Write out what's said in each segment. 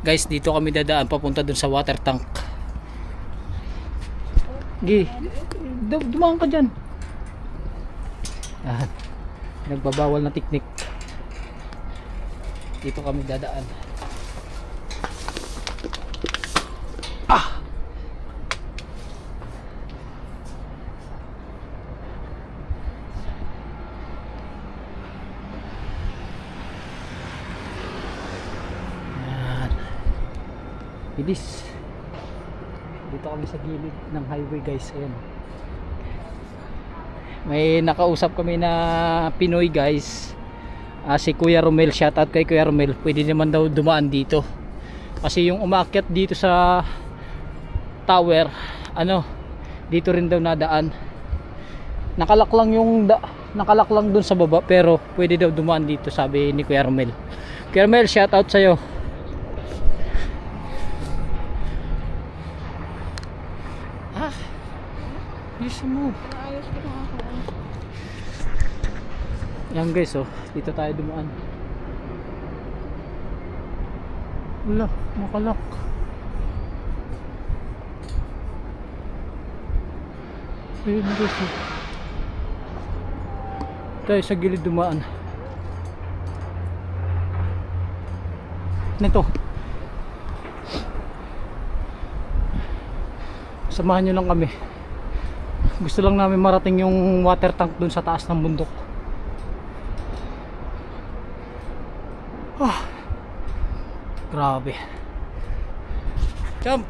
Guys, dito kami dadaan papunta dun sa water tank. Gi, dumaan ka dyan. Yan. Nagbabawal na teknik. Dito kami dadaan. Ah! Yan. Bilis. Dito kami sa gilid ng highway guys. Ayan. May nakausap kami na Pinoy guys. Si Kuya Romel, shoutout kay Kuya Romel. Pwede naman daw dumaan dito. Kasi yung umaakyat dito sa tower, dito rin daw nadaan. Nakalak lang dun sa baba, pero pwede daw dumaan dito, sabi ni Kuya Romel. Kuya Romel, shoutout sa'yo. Bilisan mo. Yan guys, dito tayo dumaan. Wala, makalak. Ayun guys, tayo sa gilid dumaan. Nito, samahan nyo lang kami. Gusto lang namin marating yung water tank dun sa taas ng bundok. Grabe. Jump.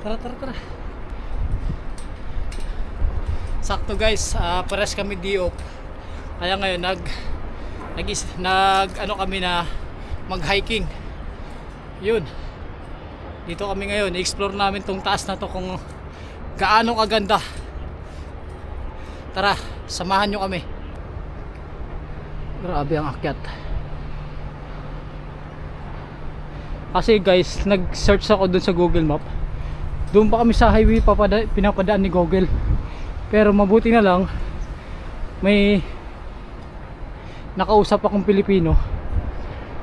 Tara. Sakto guys, pares kami di-off. Kaya ngayon kami na mag-hiking. Yun. Dito kami ngayon, i-explore namin tong taas na to kung gaano kaganda. Tara, samahan nyo kami. Grabe ang akyat. Kasi guys, nag-search ako dun sa Google Map. Doon pa kami sa highway pinapadaan ni Google. Pero mabuti na lang, may nakausap akong Pilipino.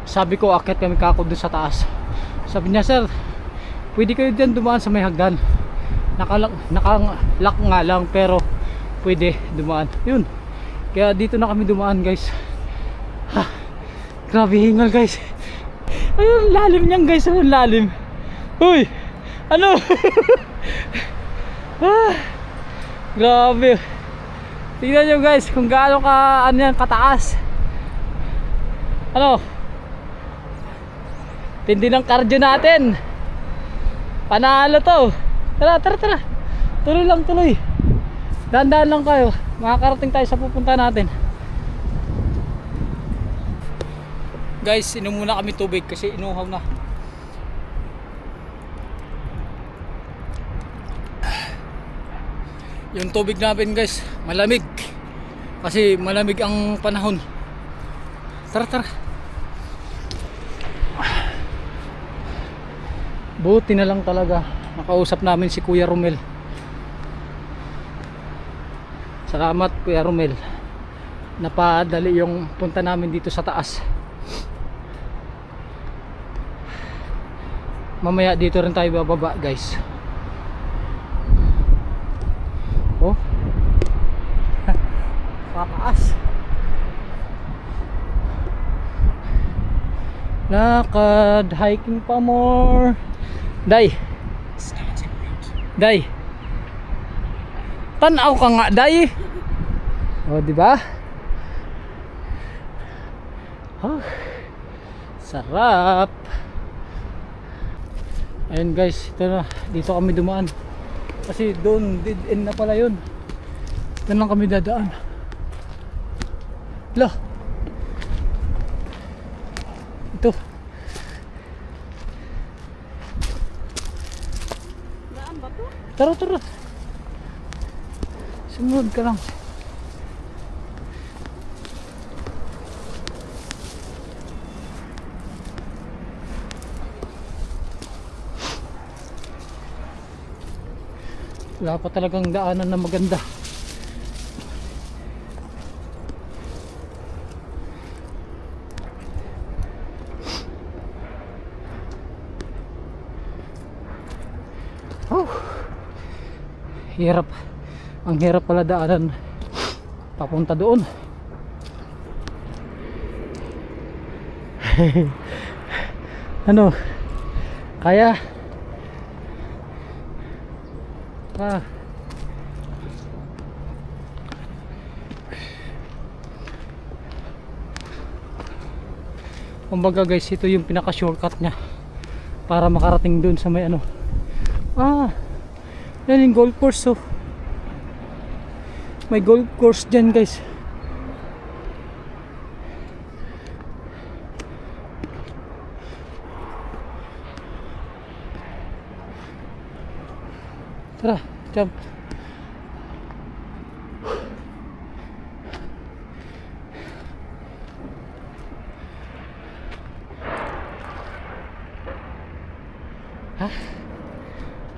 Sabi ko, akyat kami kako dun sa taas. Sabi niya, sir, pwede kayo dyan dumaan sa may hagdan. Nakalak nga lang, pero pwede dumaan. Yun. Kaya dito na kami dumaan guys. Grabe hingal guys. Ayun, lalim niyan guys. Ayun, lalim. Uy, ano? Grabe. Tingnan nyo guys kung gaano yan, kataas. Tindi ng cardio natin. Panalo to. Tara. Tuloy. Dahan-dahan lang kayo. Makakarating tayo sa pupunta natin. Guys, inom muna kami tubig kasi inuhaw na. Yung tubig namin guys, malamig. Kasi malamig ang panahon. Tara. Buti na lang talaga nakausap namin si Kuya Romel. Salamat Kuya Romel. Napadali yung punta namin dito sa taas. Mamaya dito rin tayo bababa guys. Pataas. Lakad, hiking pa more. Day. Tanaw ka nga, Day. Di ba? Sarap. Ayun guys, ito na, dito kami dumaan. Kasi doon dead end na pala yun. Doon lang kami dadaan. Lah. Ito. Daan ba to? Tara. Sumunod ka lang. Wala pa talagang daanan na maganda. Oh, hirap. Ang hirap pala daanan papunta doon. Ano? Kaya? Ah. Kumbaga guys, ito yung pinaka shortcut nya para makarating doon sa may ano. Yan yung golf course. So may golf course dyan guys. Tara, jump.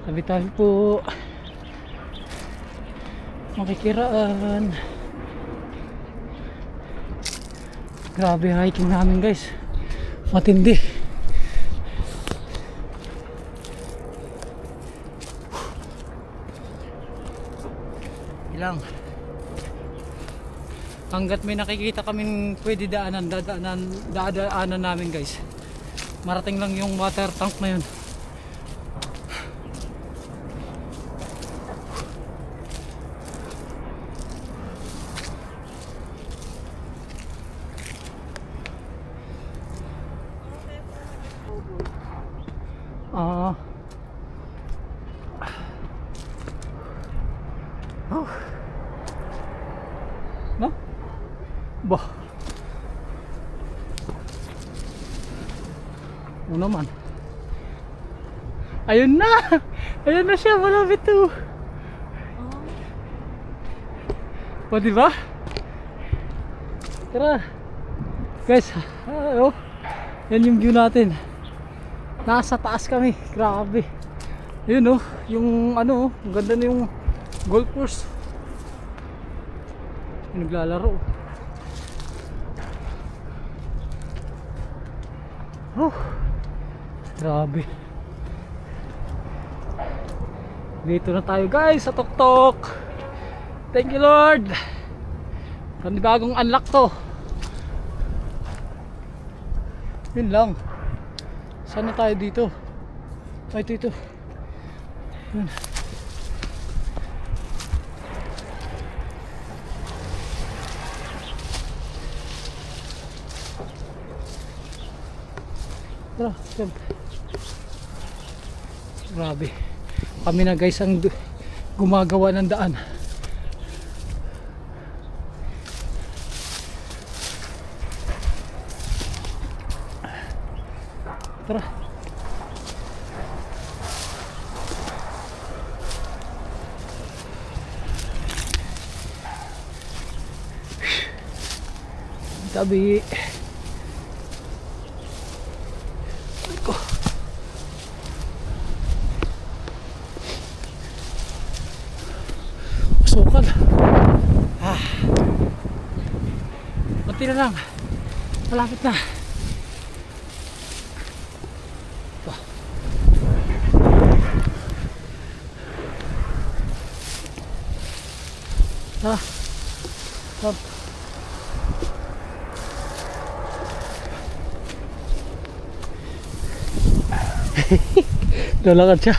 Sabi tayo po makikiraan. Grabe hiking namin guys, matindi. Ilang hanggat may nakikita kaming pwede dadaanan namin guys. Marating lang yung water tank na yun. No? Bah. O naman. Ayun na. Ayun na siya, malapit to. O diba? Tara. Guys, oh. Yan yung view natin. Nasa taas kami. Grabe. Ayun oh, yung ano, ang ganda na yung golf course. Yung naglalaro. Oh. Grabe. Dito na tayo guys sa tuktok. Thank you Lord. Panibagong unlock to. Yun lang. Saan na tayo dito? Ay, ito. Yun. Tara, jump. Grabe. Kami na guys ang gumagawa ng daan. Tara. Tabi. Sukal. Kunti na lang. Malapit na. Stop. Lalakad siya.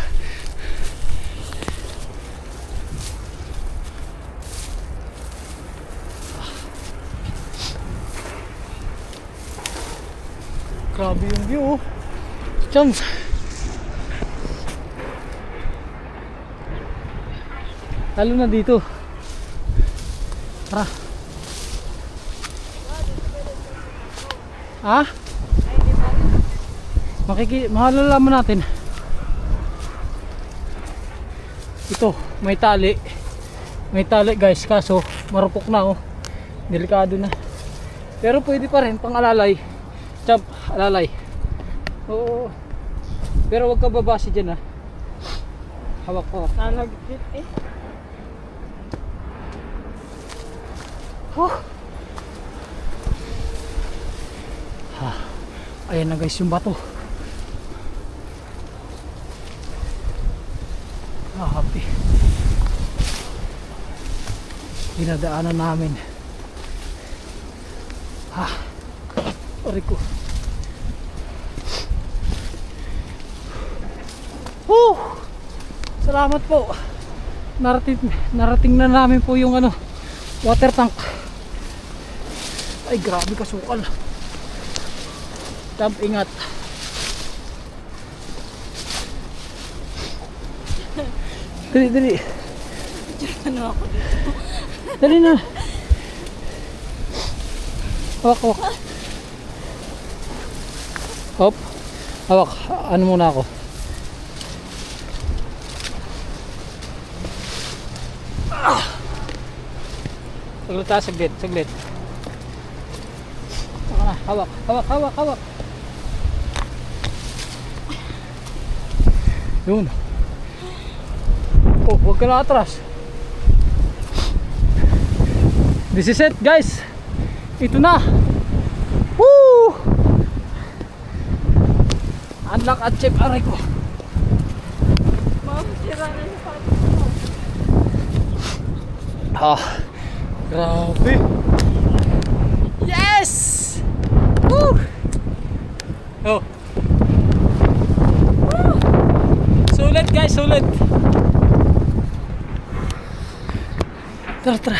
Grabe yung view. Chums. Lalo na dito. Tara. Mahalalaman natin. Ito, may tali. May tali guys, kaso marupok na oh. Delikado na. Pero pwede pa rin pang alalay. Jump, alalay. Oo. Pero wag ka babasi dyan ha. Hawak ko. Nalagkit eh. Ayan na guys yung bato. dinadaanan namin. Aray ko. Salamat po. Narating na namin po yung water tank. Ay grabe kasukal. Tab, ingat. Dali. Ano ako dito? Dali na. Hawak. Hop. Hawak. Ano muna ako? Saglit. Hawak. Yun. Oh, huwag ka na atras. This is it, guys. Ito na. Woo! Unlock achieve. Aray ko. Ma'am, sira na yung pati mo. Grabe. Yes! Woo! Oh. Woo! Sulit, guys, sulit. Tara.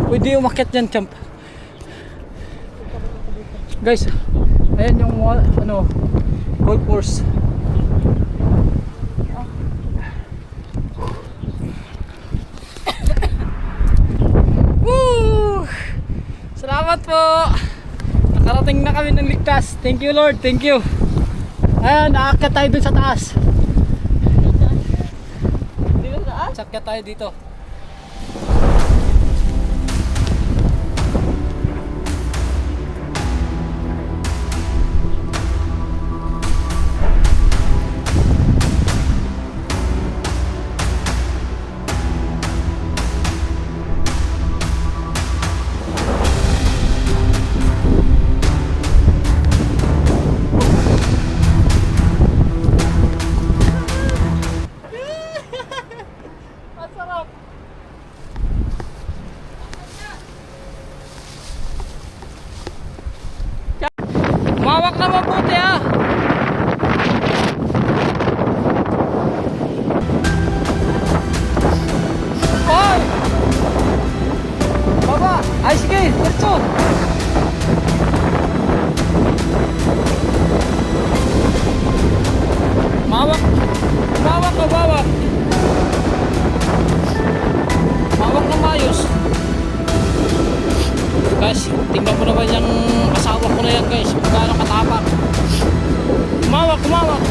Pwede umakyat dyan, champ. Guys, ayan yung golf course. Woo! Salamat po. Nakarating na kami ng ligtas. Thank you, Lord. Thank you. Ayan, aakyat tayo dun sa taas. Dito saan? Sakyat tayo dito. Masarap. Umawak na mabuti ha. Hoy! Baba! Ay sige, diretso! Mawak! Mawak! Mawak na mayos. Guys, tingnan mo naman yung asawa ko na yan, guys. Magkano katapang. Kumawak. Ang tapang.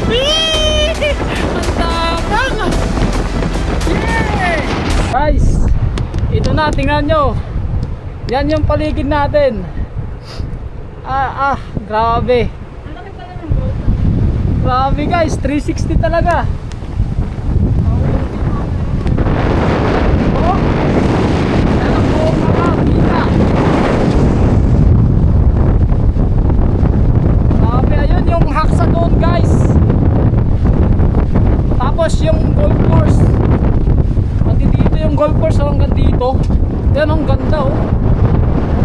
Yeah! Guys, ito na, tingnan nyo. Yan yung paligid natin. Grabe. Ang laki pala ng gold. Grabe guys, 360 talaga. Oh. Yan ang buong makakita. Grabe, ayun yung haksa doon guys. Tapos yung golf course. Pati dito yung golf course hanggang dito. Yan ang ganda oh.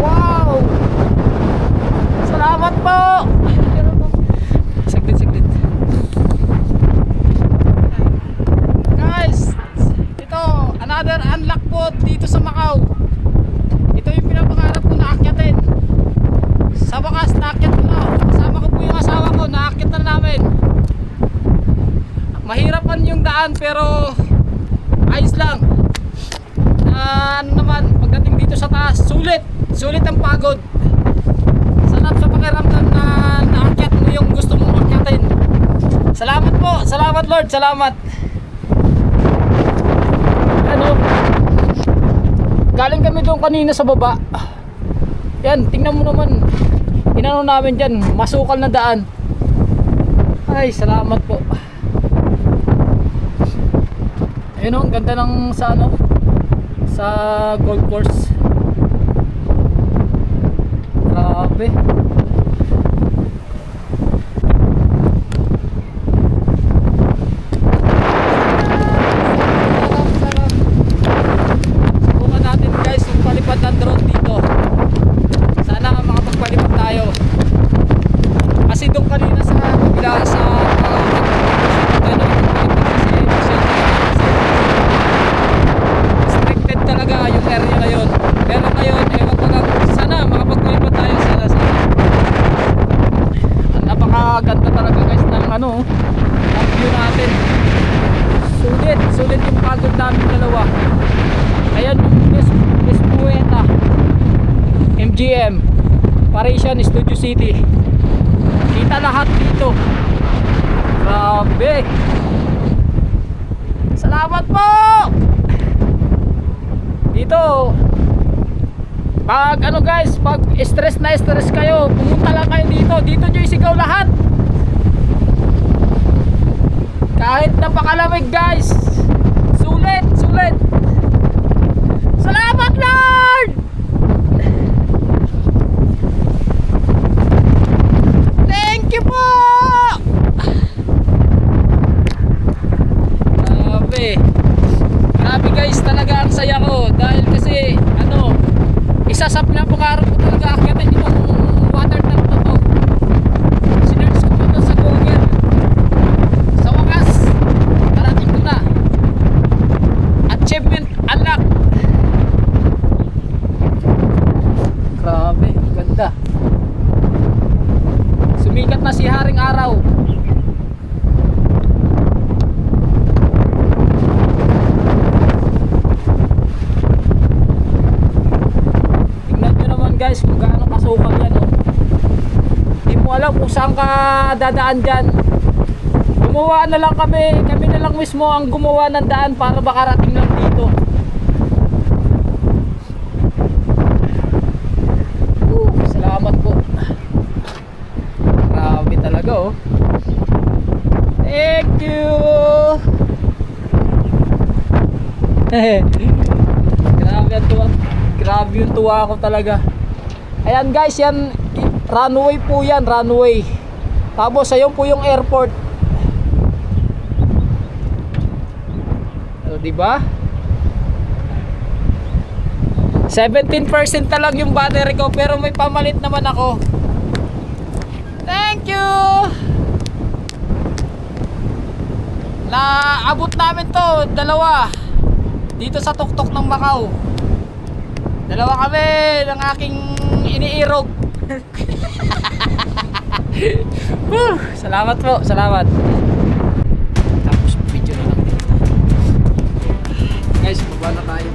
Wow! Salamat po! Saglit. Guys, ito, another unlock po dito sa Macau. Ito yung pinapangarap ko na akyatin. Sa wakas, naakyat ko na. Kasama ko po yung asawa ko, naakyat na namin. Mahirapan yung daan pero ayos lang. Ano naman, pagdating dito sa taas, sulit ang pagod. Sarap sa pakiramdam na naakyat mo yung gusto mong akyatin. Salamat po, salamat Lord, salamat. Galing kami doon kanina sa baba. Yan, tingnan mo naman. Inano namin dyan, masukal na daan. Ay, salamat po. Ayun o, ang ganda ng sa golf course. Grabe. Subukan natin guys yung palipad ng drone dito. Sana makapagpalipad tayo. Kasi doon kanina sa kabila sa restricted talaga yung area na yun. Pero ngayon, ewan ko lang, sana makapagpalipad tayo. Sana. Napakaganda talaga guys ng ano, ang view natin. Sulit yung pagod namin dalawa. Ayan yung Espueta MGM Parisian Studio City. Kita lahat dito. Grabe. Salamat po. Dito pag ano guys, pag stress na stress kayo, pumunta lang kayo dito. Dito nyo isigaw lahat. Kahit napakalamig guys. Sulit. Salamat Lord. Thank you po. Grabe guys, talaga ang saya ko. Dahil kasi ano, isa sa pinapangarap ko talaga akyatin itong water tank na to. Sinerge ko pa to sa Google. Sa wakas, narating ko na. Achievement unlock. Grabe, ganda. Sumikat na si Haring Araw. Guys, kung gaano kasukal yan, oh. Hindi mo alam kung saan ka dadaan dyan. Gumawa na lang kami na lang mismo ang gumawa ng daan para makarating lang dito. Salamat po. Grabe talaga, oh. Thank you. Grabe yung tuwa ko talaga. Ayan guys, yan runway po yan, runway. Tapos ayun po yung airport. Di ba? 17% na lang yung battery ko, pero may pamalit naman ako. Thank you. Naabot namin to, dalawa. Dito sa tuktok ng Macau. Dalawa kami ng aking iniirog. Salamat po, salamat. Tapos video na lang dito. Guys, baba na tayo.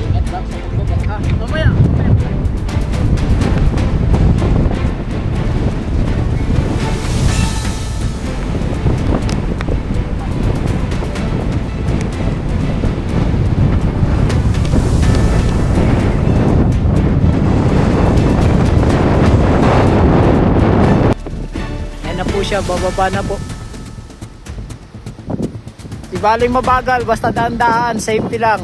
Ingat lang sa pagbaba. Mamaya. Siya, bababa na po. Di baling mabagal, basta daan-daan, safety lang.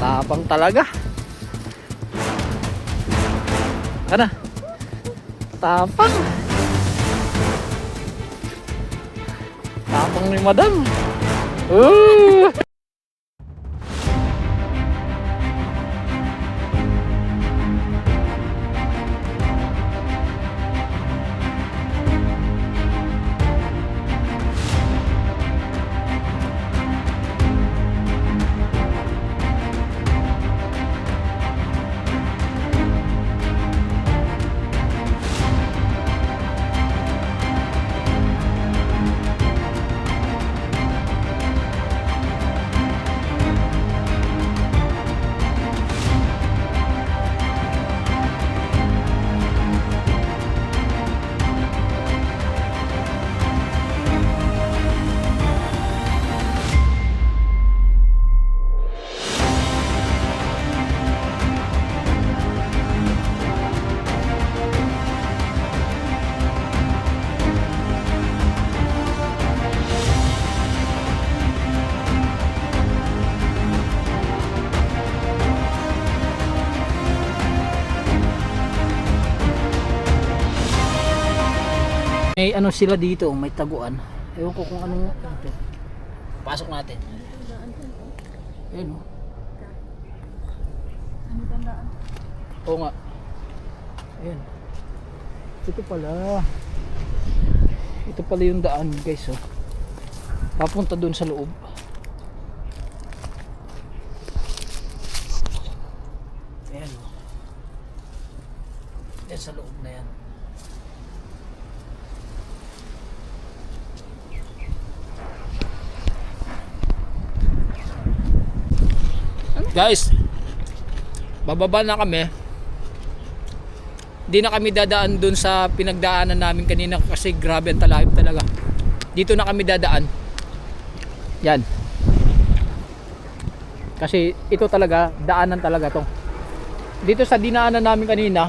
Tapang talaga. Kana? Tapang ni madam. May ano sila dito, may taguan. Ewan ko kung anong ito. Pasok natin. Ayun o. Ano tandaan? Oo nga. Ayun. Ito pala. Ito pala yung daan guys oh. Papunta dun sa loob. Ayan oh. Yan sa loob na yan. Guys, bababa na kami. Di na kami dadaan dun sa pinagdaanan namin kanina kasi grabe ang talahib talaga. Dito na kami dadaan. Yan. Kasi ito talaga, daanan talaga to. Dito sa dinaanan namin kanina,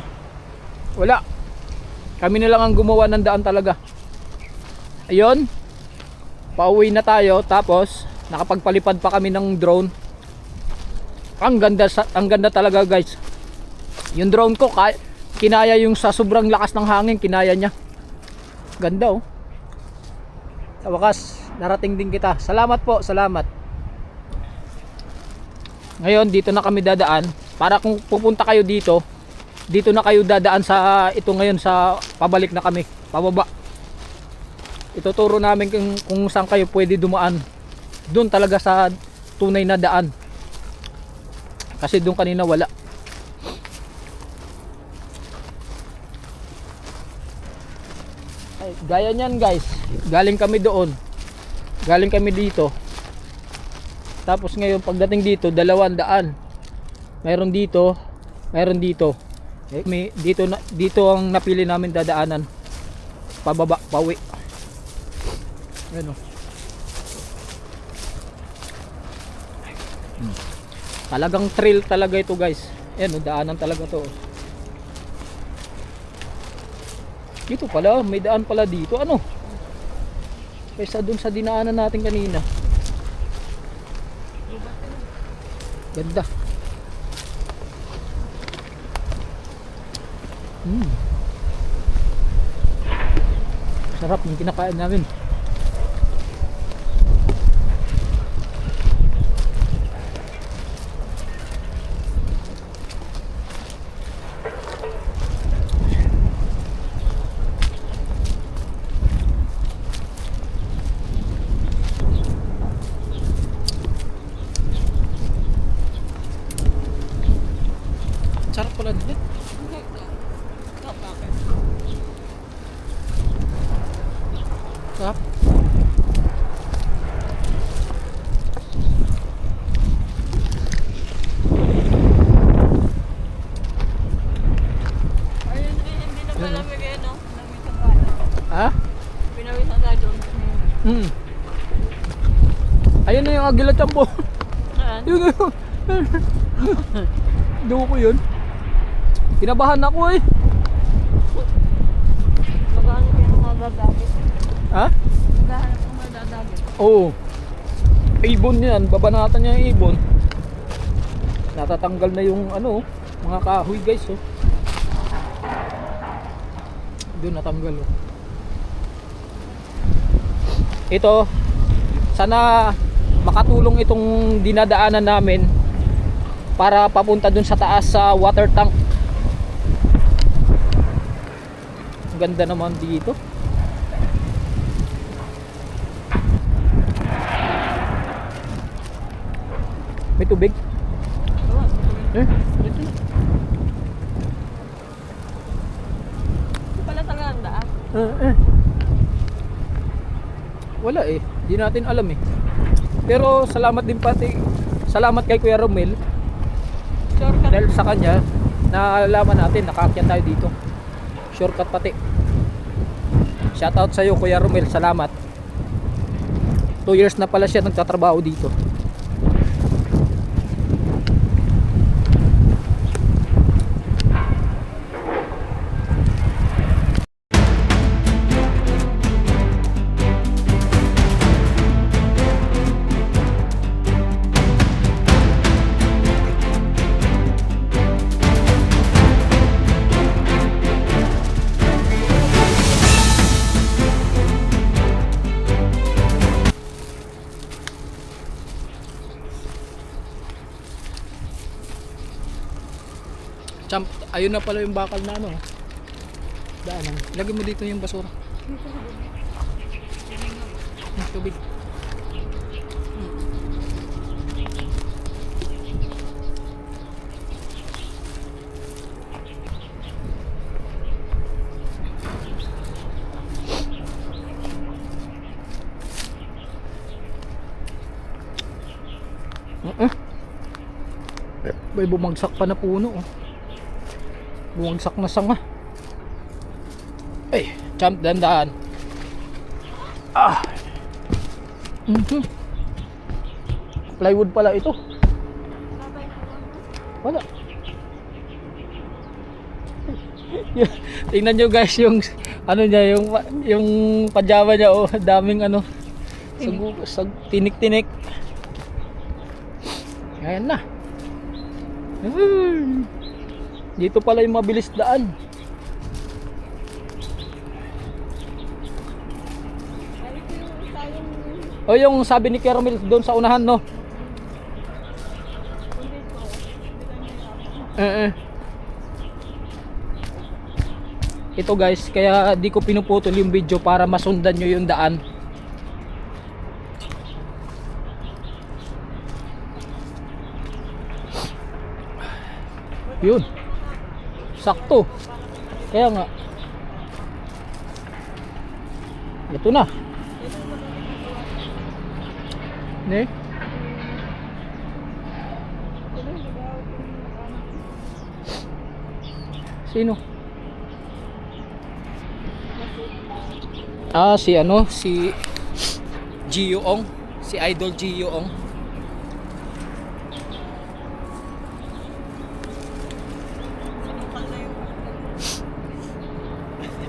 wala. Kami na lang ang gumawa ng daan talaga. Ayun. Pauwi na tayo tapos nakapagpalipad pa kami ng drone. Ang ganda talaga guys. Yung drone ko kinaya yung sa sobrang lakas ng hangin, kinaya niya. Ganda oh. Sa wakas, narating din kita. Salamat po, salamat. Ngayon, dito na kami dadaan. Para kung pupunta kayo dito, dito na kayo dadaan sa ito ngayon sa pabalik na kami, pababa. Ituturo namin kung saan kayo pwede dumaan. Doon talaga sa tunay na daan. Kasi doon kanina wala. Ay, gaya niyan guys. Galing kami doon. Galing kami dito. Tapos ngayon pagdating dito, 200. Mayroon dito, mayroon dito. May dito ang napili namin dadaanan. Pababa, pauwi. Ayun oh. Talagang trail talaga ito guys. Ayan, daanan talaga to. Dito pala, may daan pala dito. Ano? Kaysa dun sa dinaanan natin kanina. Ganda. Sarap yung kinakain namin. Sarap pala din. Sarap. Ayun, hindi na malamig eh, no? Namitan tayo. Ha? Pinawisan tayo doon. Ayun na yung Agila Champo. Ayan. Yun na yun. Doon ko yun. Kinabahan ako eh. Maghanap yung mga dadagit. Ha? Maghanap yung mga dadagit. Oo. Ibon yan. Babanatan niya yung ibon. Natatanggal na yung ano, mga kahoy guys oh. Doon natanggal oh. Ito, sana makatulong itong dinadaanan namin para papunta dun sa taas sa water tank. Ganda naman dito. May tubig? Eh? Ito pala talaga ang daan. Wala eh. Di natin alam eh. Pero salamat din pati. Salamat kay Kuya Romel. Shortcut. Dahil sa kanya, naalaman natin, nakaakyat tayo dito. Shortcut pati. Shoutout sa iyo Kuya Romel, salamat. 2 years na pala siya nagtatrabaho dito. Champ, ayun na pala yung bakal na ano. Daanan. Lagyan mo dito yung basura. Yung tubig. May bumagsak pa na puno oh. Bumagsak na sanga. Ay, champ, dandaan. Ah. Plywood pala ito. Wala. Tingnan nyo guys yung ano niya, yung pajama niya oh, daming ano. Sag tinik-tinik. Ayan na. Dito pala yung mabilis daan. O yung sabi ni Caramel doon sa unahan no. Ito guys, kaya di ko pinuputol yung video para masundan nyo yung daan. Yun. Sakto. Kaya nga. Ito na. Ne? Sino? Ah, si ano? Si Gio Ong. Si Idol Gio Ong.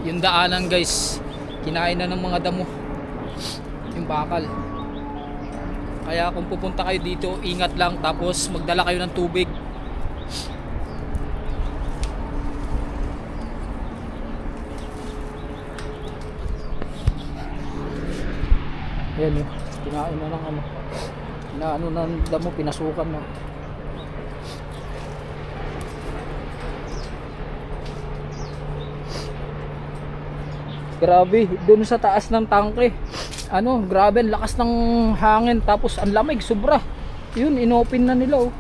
Yung daanan guys, kinain na ng mga damo yung bakal. Kaya kung pupunta kayo dito, ingat lang, tapos magdala kayo ng tubig. Ayan yun, kinain na ng ano, kinaano ng damo, pinasukan na. Grabe, doon sa taas ng tangke. Ano, grabe, lakas ng hangin, tapos ang lamig, sobra. Yun, inopen na nila oh.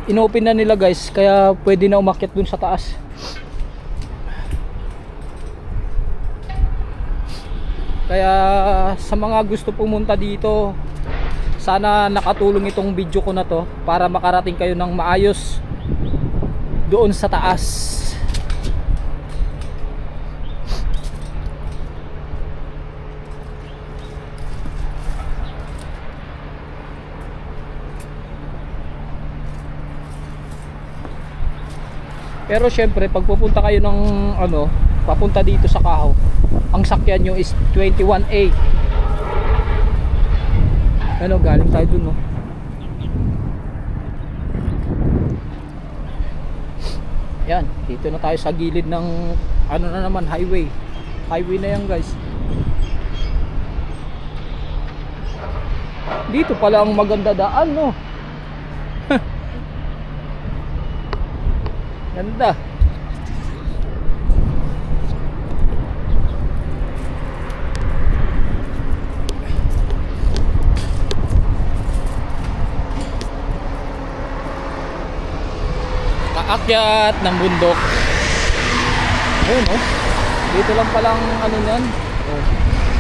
Inopen na nila guys, kaya pwede na umakyat doon sa taas. Kaya sa mga gusto pumunta dito, sana nakatulong itong video ko na to para makarating kayo ng maayos doon sa taas. Pero syempre pag pupunta kayo ng ano, papunta dito sa Caaw, ang sakyan nyo is 21A. Ano, galing tayo dun no. Yan, dito na tayo sa gilid ng ano na naman, highway. Highway na yan guys. Dito pala ang maganda daan no. Ganda. Kaakyat ng bundok. Ayun oh. Dito lang palang ano yan. Oh.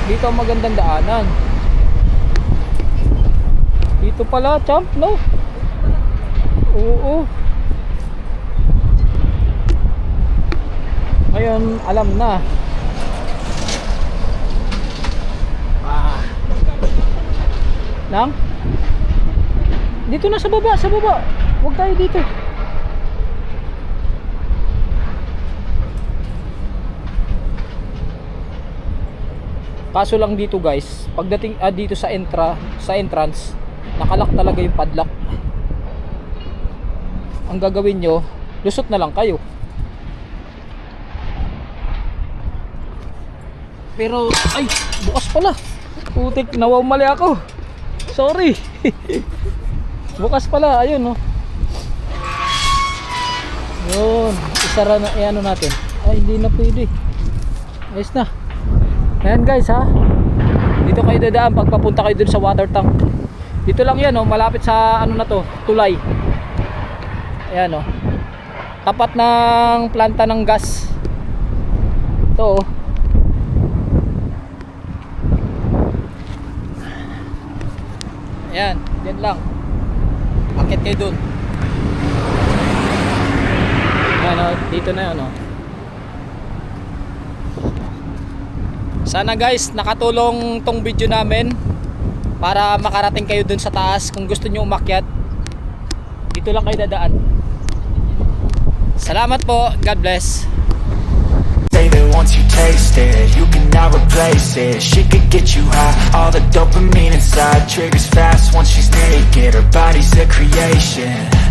Dito ang magandang daanan. Dito pala, champ, no? Oo. Ngayon, alam na. Nang? Dito na sa baba, sa baba. Huwag tayo dito. Kaso lang dito guys, pagdating dito sa entrance, nakalak talaga yung padlock. Ang gagawin nyo, lusot na lang kayo. Pero, ay, bukas pala. Putik, nawamali ako. Sorry. Bukas pala, ayun no. isara na, ano natin. Ay, hindi na pwede. Ayos na. Ayan guys ha. Dito kayo dadaan pag papunta kayo dun sa water tank. Dito lang yan oh, malapit sa ano na to, tulay. Ayan oh. Tapat ng planta ng gas. Ito oh. Ayan, dyan lang. Akit kayo dun. Ayan oh, dito na yun oh. Sana guys nakatulong tong video namin para makarating kayo dun sa taas. Kung gusto nyo umakyat, dito lang kayo dadaan. Salamat po, God bless. Say that once you taste it, you cannot replace it. She could get you high, all the dopamine inside triggers fast once she's naked. Her body's a creation.